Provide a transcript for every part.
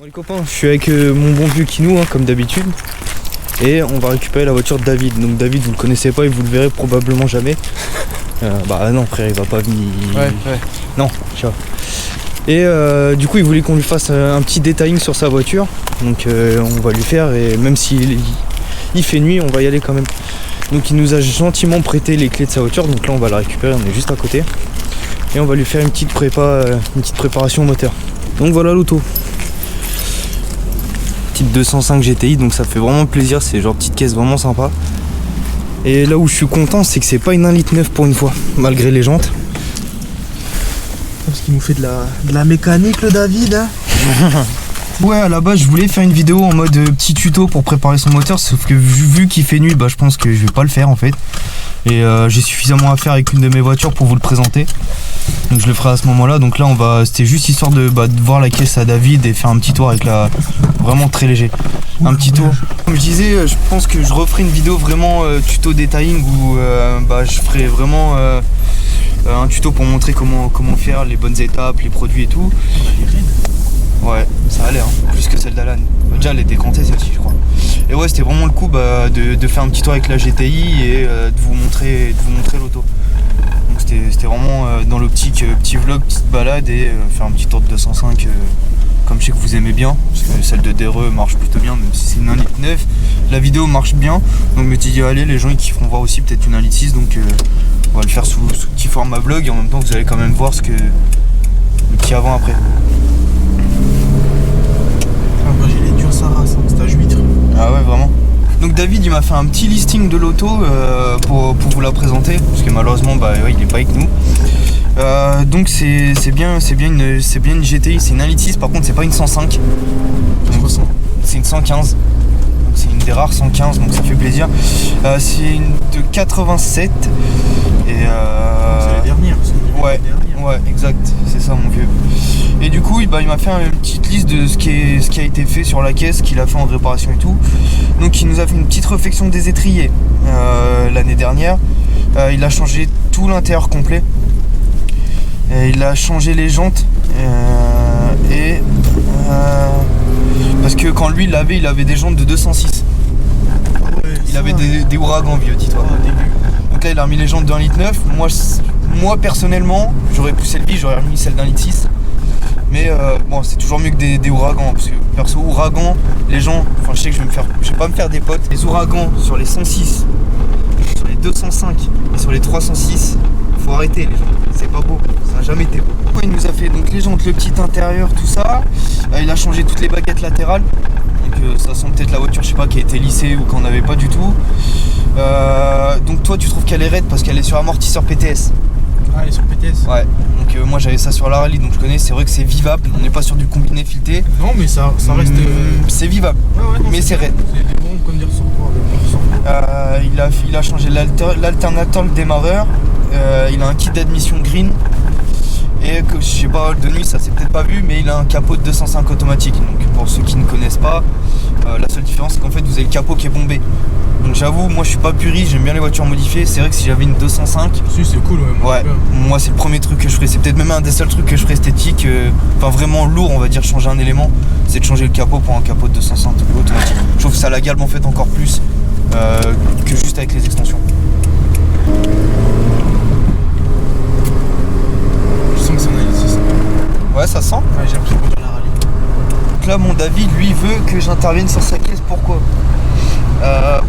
Bon les copains, je suis avec mon bon vieux Kinou comme d'habitude. Et on va récupérer la voiture de David. Donc David vous le connaissez pas et vous le verrez probablement jamais. Bah non frère, il va pas venir. Ouais. Non, ciao. Et du coup il voulait qu'on lui fasse un petit detailing sur sa voiture. Donc on va lui faire, et même s'il fait nuit, on va y aller quand même. Donc il nous a gentiment prêté les clés de sa voiture. Donc là on va la récupérer, on est juste à côté. Et on va lui faire une petite préparation moteur. Donc voilà l'auto. Petite 205 GTI, donc ça fait vraiment plaisir, c'est genre petite caisse vraiment sympa. Et là où je suis content, c'est que c'est pas une 1,9 litre pour une fois, malgré les jantes. Parce qu'il nous fait de la mécanique le David hein. Ouais, à la base je voulais faire une vidéo en mode petit tuto pour préparer son moteur, sauf que vu qu'il fait nuit, bah je pense que je vais pas le faire en fait. Et j'ai suffisamment à faire avec une de mes voitures pour vous le présenter. Donc je le ferai à ce moment là. Donc là c'était juste histoire de voir la caisse à David et faire un petit tour avec la... Vraiment très léger. Un petit tour. Comme je disais, je pense que je referai une vidéo vraiment tuto detailing où je ferai vraiment un tuto pour montrer comment faire les bonnes étapes, les produits et tout. Ouais, ça a l'air, hein. Plus que celle d'Alan. Déjà elle est décantée celle-ci je crois. Et ouais, c'était vraiment le coup de faire un petit tour avec la GTI et de vous montrer l'auto. Donc c'était vraiment dans l'optique petit vlog, petite balade et faire un petit tour de 205 comme je sais que vous aimez bien, parce que celle de DRE marche plutôt bien, même si c'est une 1,9 litre. La vidéo marche bien, donc je me suis dit allez, les gens ils kifferont voir aussi peut-être une 1,6 litre, donc on va le faire sous petit format vlog, et en même temps vous allez quand même voir le petit avant après. J'ai les durs sa race, hein, stage 8. Ah ouais, vraiment. Donc David il m'a fait un petit listing de l'auto pour vous la présenter, parce que malheureusement il est pas avec nous. Donc c'est bien une GTI, c'est une 1,6 litre, par contre c'est pas une 105. C'est une 115. Donc c'est une des rares 115, donc ça fait plaisir. C'est une de 87 et c'est la dernière. Ouais, exact, c'est ça mon vieux. Et du coup il m'a fait une petite liste de ce qui a été fait sur la caisse, qu'il a fait en réparation et tout. Donc il nous a fait une petite réfection des étriers l'année dernière. Il a changé tout l'intérieur complet. Il a changé les jantes parce que quand lui il avait des jantes de 206. Il avait des ouragans vieux, dis-toi. Donc là il a remis les jantes de 1,9 litre. Moi personnellement j'aurais poussé le vie, j'aurais remis celle d'1,6 litre. Mais bon, c'est toujours mieux que des ouragans, parce que perso ouragan, les gens, enfin je sais que je vais pas me faire des potes. Les ouragans sur les 106, sur les 205 et sur les 306, faut arrêter les gens, c'est pas beau, ça n'a jamais été beau. Il nous a fait donc les jantes, le petit intérieur, tout ça. Il a changé toutes les baguettes latérales, donc ça sent peut-être la voiture, je sais pas, qui a été lissée ou qu'on n'avait pas du tout. Donc toi tu trouves qu'elle est raide parce qu'elle est sur amortisseur PTS. Ah, elle est sur PTS. Ouais, donc moi j'avais ça sur la rallye, donc je connais, c'est vrai que c'est vivable, on n'est pas sur du combiné fileté. Non mais ça reste... C'est vivable, non, mais c'est raide. C'est bon comme dire sur quoi. Il a changé l'alternateur, le démarreur, il a un kit d'admission green. Et que je sais pas, de nuit ça s'est peut-être pas vu, mais il a un capot de 205 automatique. Donc pour ceux qui ne connaissent pas, la seule différence c'est qu'en fait vous avez le capot qui est bombé. Donc j'avoue, moi je suis pas puriste, j'aime bien les voitures modifiées. C'est vrai que si j'avais une 205, si c'est cool, ouais, moi c'est le premier truc que je ferais. C'est peut-être même un des seuls trucs que je ferais esthétique, enfin vraiment lourd, on va dire, changer un élément, c'est de changer le capot pour un capot de 205 automatique. Je trouve que ça la galbe en fait encore plus que juste avec les extensions. Ouais, ça sent. Ouais, j'ai l'impression qu'on est à la rallye. Donc là, mon David, lui, veut que j'intervienne sur sa caisse. Pourquoi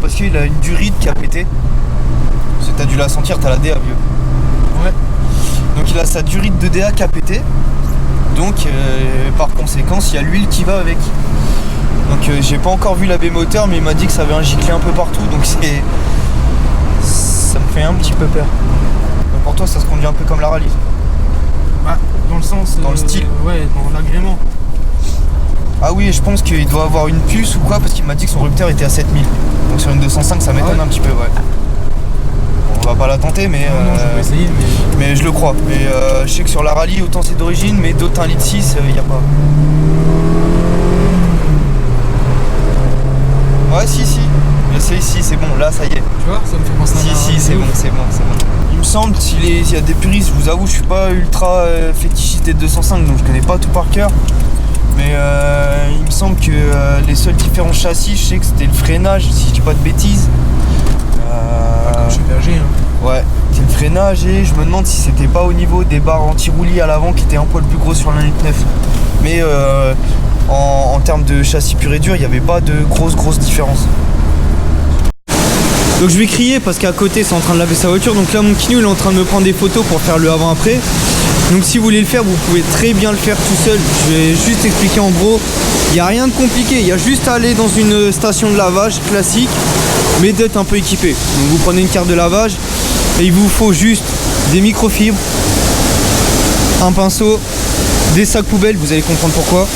parce qu'il a une durite qui a pété. Parce que t'as dû la sentir, t'as la DA, vieux. Ouais. Donc il a sa durite de DA qui a pété. Donc par conséquent, il y a l'huile qui va avec. Donc j'ai pas encore vu l'AB moteur, mais il m'a dit que ça avait un giclé un peu partout. Donc ça me fait un petit peu peur. Donc pour toi, ça se conduit un peu comme la rallye. Bah, dans le sens... Dans le style. Ouais, dans l'agrément. Ah oui, je pense qu'il doit avoir une puce ou quoi, parce qu'il m'a dit que son rupteur était à 7000. Donc sur une 205, ça m'étonne un petit peu, ouais. Bon, on va pas la tenter, mais... Non, je vais essayer, mais je le crois. Mais je sais que sur la rallye, autant c'est d'origine, mais d'autres 1,6 litre, il n'y a pas. Ouais, si. Si, c'est bon, là, ça y est. Tu vois, ça me fait penser à... Si, c'est bon. Il me semble, s'il y a des puristes, je vous avoue, je suis pas ultra fétichiste des 205, donc je connais pas tout par cœur. Mais il me semble que les seules différences châssis, je sais que c'était le freinage, si je dis pas de bêtises. Comme chez Berger. Hein. Ouais, c'est le freinage et je me demande si c'était pas au niveau des barres anti-roulis à l'avant qui étaient un poil plus gros sur la 1.9. Mais en termes de châssis pur et dur, il n'y avait pas de grosse différence. Donc je vais crier parce qu'à côté c'est en train de laver sa voiture. Donc là mon kinou il est en train de me prendre des photos pour faire le avant-après. Donc si vous voulez le faire, vous pouvez très bien le faire tout seul. Je vais juste expliquer en gros. Il n'y a rien de compliqué, il y a juste à aller dans une station de lavage classique, mais d'être un peu équipé. Donc vous prenez une carte de lavage et il vous faut juste des microfibres, un pinceau, des sacs poubelles, vous allez comprendre pourquoi,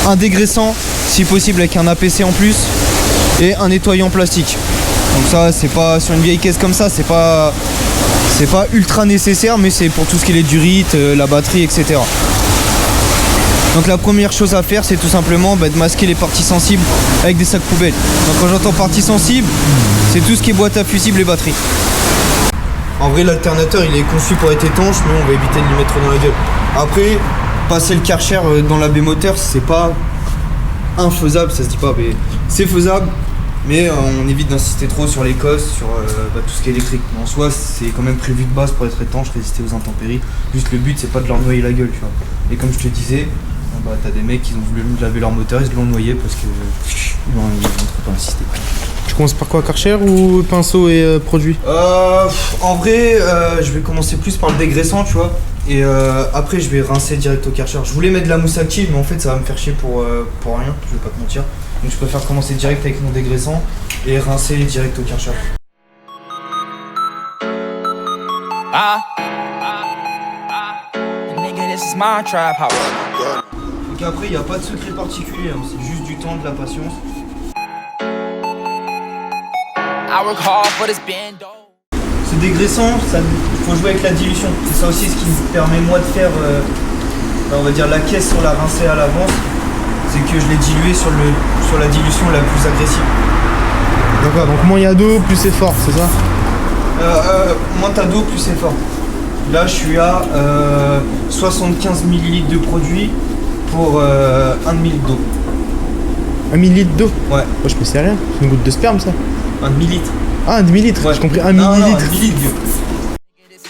un dégraissant, si possible avec un APC en plus, et un nettoyant plastique. Donc ça c'est pas sur une vieille caisse comme ça, c'est pas ultra nécessaire, mais c'est pour tout ce qui est les durites, la batterie, etc. Donc la première chose à faire, c'est tout simplement de masquer les parties sensibles avec des sacs poubelles. Donc quand j'entends parties sensibles, c'est tout ce qui est boîte à fusibles et batterie. En vrai l'alternateur il est conçu pour être étanche, mais on va éviter de lui mettre dans la gueule. Après, passer le Karcher dans la B-moteur, c'est pas infaisable, ça se dit pas, mais c'est faisable. Mais on évite d'insister trop sur l'Écosse, sur tout ce qui est électrique. En soi, c'est quand même prévu de base pour être étanche, résister aux intempéries. Juste le but, c'est pas de leur noyer la gueule, tu vois. Et comme je te disais, t'as des mecs qui ont voulu laver leur moteur, ils l'ont noyé parce que ils vont trop pas insister. Tu commences par quoi, Karcher ou pinceau et produit? En vrai, je vais commencer plus par le dégraissant, tu vois. Et après, je vais rincer direct au Karcher. Je voulais mettre de la mousse active, mais en fait, ça va me faire chier pour rien, je vais pas te mentir. Donc je préfère commencer direct avec mon dégraissant et rincer direct au Karcher. Donc après, il n'y a pas de secret particulier, hein. C'est juste du temps, de la patience. Ce dégraissant, il faut jouer avec la dilution. C'est ça aussi ce qui me permet moi de faire, on va dire, la caisse sur la rincée à l'avance. C'est que je l'ai dilué sur la dilution la plus agressive. D'accord, donc moins il y a d'eau, plus c'est fort, c'est ça? Moins t'as d'eau, plus c'est fort. Là, je suis à 75 ml de produit pour 1 ml d'eau. 1 millilitre d'eau? Ouais. Moi, je me sais rien, c'est une goutte de sperme ça? 1 demi-litre. Ah, un demi-litre, ouais. J'ai compris 1 non, millilitre. Non, 1 millilitre, vieux.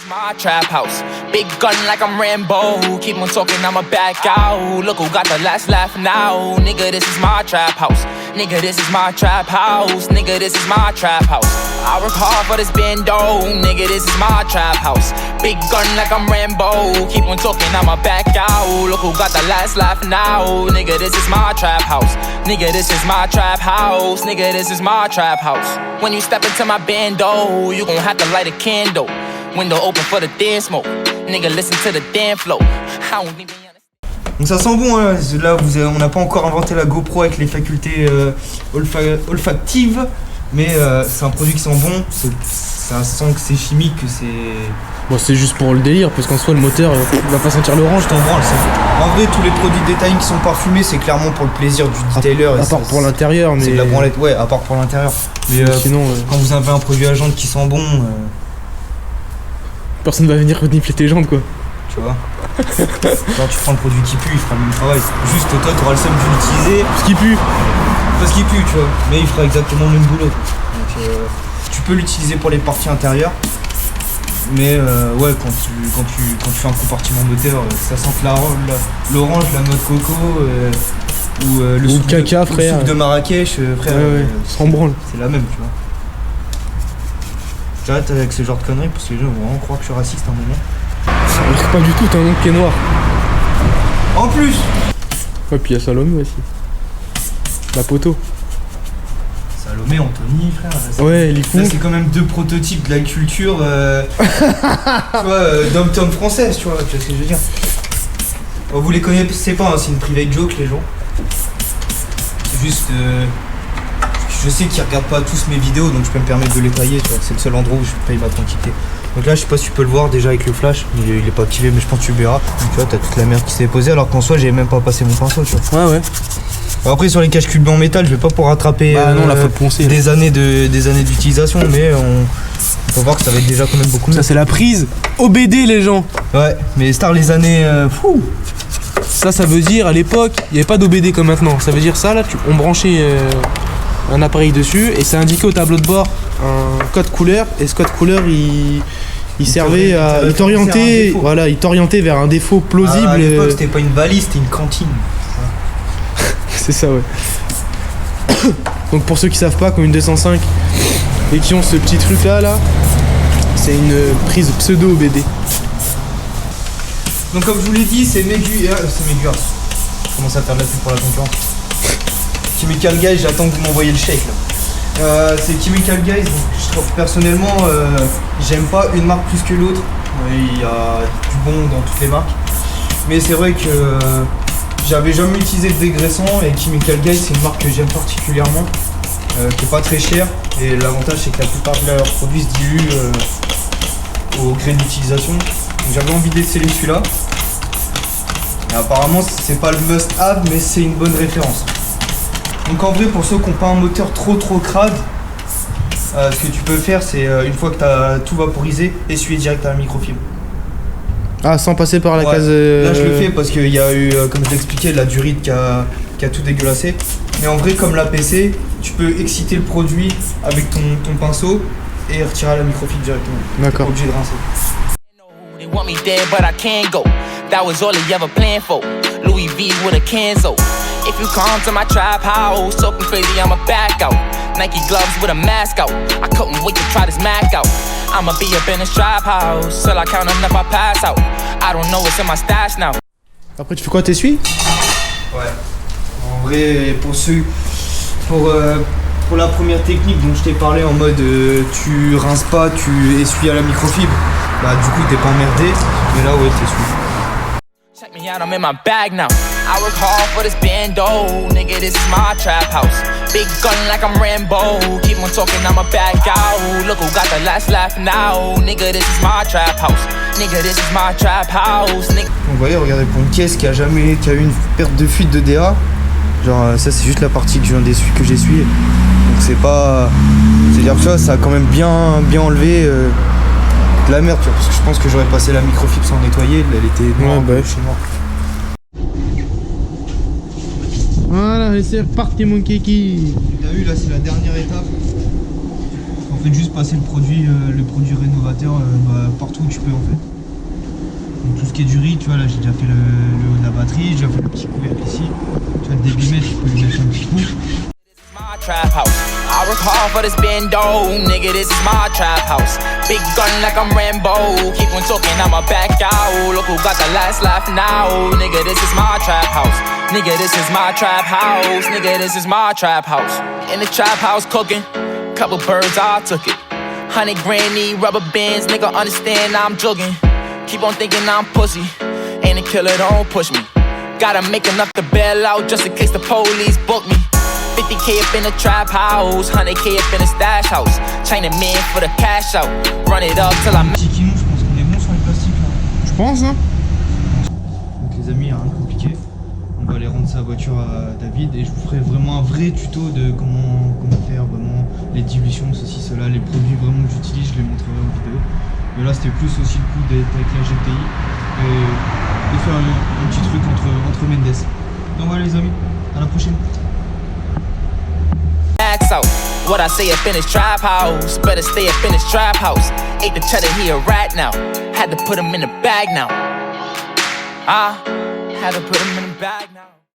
My trap house, big gun like I'm Rambo. Keep on talking, I'ma back out. Look who got the last laugh now. Nigga, this is my trap house. Nigga, this is my trap house. Nigga, this is my trap house. I work hard for this bando. Nigga, this is my trap house. Big gun like I'm Rambo. Keep on talking, I'ma back out. Look who got the last laugh now. Nigga, this is my trap house. Nigga, this is my trap house. Nigga, this is my trap house. When you step into my bando, you gon' have to light a candle. Window open for the thin smoke. Nigga, listen to the damn flow. I don't even understand. Donc ça sent bon, hein. Là on n'a pas encore inventé la GoPro avec les facultés olfactives, mais c'est un produit qui sent bon, ça sent que c'est chimique, que c'est... Bon, c'est juste pour le délire, parce qu'en soi le moteur va pas sentir l'orange. Je t'en branle, ça. En vrai, tous les produits de détailling qui sont parfumés, c'est clairement pour le plaisir du detailer. À part pour l'intérieur, mais... C'est de la branlette, ouais, à part pour l'intérieur. Mais sinon, quand vous avez un produit à jantes qui sent bon... personne va venir renifler tes jantes, quoi. Tu vois. Quand tu prends le produit qui pue, il fera le même travail. Juste toi, tu auras le seum de l'utiliser. Parce qu'il pue. Parce qu'il pue, tu vois. Mais il fera exactement le même boulot. Donc, tu peux l'utiliser pour les parties intérieures. Mais ouais, quand tu fais un compartiment moteur, ça sent l'orange, la noix de coco ou le soupe caca, frère. Le soupe de Marrakech, frère. Ouais, sans branle. C'est la même, tu vois. J'arrête avec ce genre de conneries parce que les gens vont vraiment croire que je suis raciste à un moment. Ça risque pas du tout, t'as un oncle qui est noir. En plus. Ouais, puis il y a Salomé aussi. La poteau. Salomé, Anthony, frère. Ouais, les fous. Là, c'est quand même deux prototypes de la culture tu vois, d'homme-tom française, tu vois ce que je veux dire. Bon, vous les connaissez pas, hein, c'est une private joke, les gens. C'est juste... je sais qu'ils regardent pas tous mes vidéos, donc je peux me permettre de les tailler, tu vois. C'est le seul endroit où je paye ma tranquillité. Donc là, je sais pas si tu peux le voir déjà avec le flash, il est pas activé, mais je pense que tu le verras. Donc tu vois, t'as toute la merde qui s'est posée, alors qu'en soi, j'ai même pas passé mon pinceau, tu vois. Ouais. Bon, après, sur les cache-cubes en métal, je vais pas pour rattraper non, la faute poncée, des années d'utilisation, mais on peut voir que ça va être déjà quand même beaucoup mieux. Ça, c'est la prise OBD, les gens. Ouais, mais Star, les années... Ça veut dire à l'époque, il n'y avait pas d'OBD comme maintenant. Ça veut dire ça, là, on branchait un appareil dessus et ça indiquait au tableau de bord un code couleur. Et ce code couleur, il servait à. Il t'orientait vers un défaut plausible. À l'époque, c'était pas une balise, c'était une cantine. C'est ça, ouais. Donc pour ceux qui savent pas, comme une 205 et qui ont ce petit truc là, c'est une prise pseudo OBD. Donc comme je vous l'ai dit, c'est Megura. Je commence à faire de la pub pour la concurrence. Chemical Guys, j'attends que vous m'envoyiez le chèque là. C'est Chemical Guys, donc je trouve personnellement, j'aime pas une marque plus que l'autre. Il y a du bon dans toutes les marques. Mais c'est vrai que j'avais jamais utilisé de dégraissant et Chemical Guys c'est une marque que j'aime particulièrement, qui est pas très chère. Et l'avantage c'est que la plupart de leurs produits se diluent au gré d'utilisation. Donc j'avais envie d'essayer celui-là. Et apparemment c'est pas le must-have mais c'est une bonne référence. Donc en vrai pour ceux qui n'ont pas un moteur trop crade, ce que tu peux faire c'est une fois que tu as tout vaporisé, essuyer direct à la microfibre. Ah, sans passer par la case... Là je le fais parce qu'il y a eu, comme je l'expliquais, la durite qui a tout dégueulassé. Mais en vrai comme l'APC, tu peux exciter le produit avec ton pinceau et retirer à la microfibre directement. D'accord. T'es pas obligé de rincer. They want me dead, but I can't go. That was all they ever planned for. Louis V with a Kenzo. If you come to my trap house, soaking crazy, I'ma back out. Nike gloves with a mask out. I couldn't wait to try this Mac out. I'ma be up in this trap house till I count enough, I pass out. I don't know what's in my stash now. Après, tu fais quoi, t'essuies? Ouais. En vrai, pour la première technique dont je t'ai parlé en mode tu rinces pas, tu essuies à la microfibre, bah du coup t'es pas emmerdé, mais là ouais t'essuies. Check me out, I'm in my bag now. I work hard for this bando, nigga, this is my trap house. Big gun like I'm Rambo, keep on talking, I'ma back out. Look who got the last laugh now, nigga, this is my trap house. Nigga, this is my trap house. Nigga. Vous voyez, regardez, pour une caisse qui a eu une perte de fuite de DA, genre ça c'est juste la partie que j'ai essuyée. Donc c'est pas... C'est-à-dire que tu vois, ça a quand même bien enlevé de la merde, tu vois, parce que je pense que j'aurais passé la microfibre sans nettoyer, elle était noire, chez moi. Voilà, et c'est reparti mon kiki. T'as vu, là c'est la dernière étape. En fait, juste passer le produit rénovateur partout où tu peux en fait. Donc tout ce qui est du riz, tu vois, là j'ai déjà fait le haut de la batterie, j'ai déjà fait le petit couvercle ici. Tu vois, le débitmètre, tu peux lui mettre un petit coup. My trap house. I work hard for this bando, nigga, this is my trap house. Big gun like I'm Rambo, keep on talking, I'ma back out. Look who got the last laugh now, nigga, this is my trap house. Nigga, this is my trap house. Nigga, this is my trap house. In the trap house cooking, couple birds, I took it. 100 grand, need rubber bands, nigga, understand I'm jugging. Keep on thinking I'm pussy, ain't a killer, don't push me. Gotta make enough to bail out just in case the police book me. 50K up in the trap house, 100K up in the stash house. China man for the cash out, run it up till I'm... Petit kinou, je pense qu'on est bon sur les plastiques là. Je pense, hein. Donc les amis, rien de compliqué. On va aller rendre sa voiture à David et je vous ferai vraiment un vrai tuto de comment faire vraiment les dilutions, ceci, cela, les produits vraiment que j'utilise, je les montrerai en vidéo. Mais là c'était plus aussi le coup d'être avec la GTI et de faire un petit truc entre Mendes. Donc voilà les amis, à la prochaine. Out. What I say up in his trap house, better stay up in his trap house. Ate the cheddar, he a rat now. Had to put him in the bag now. Had to put him in the bag now.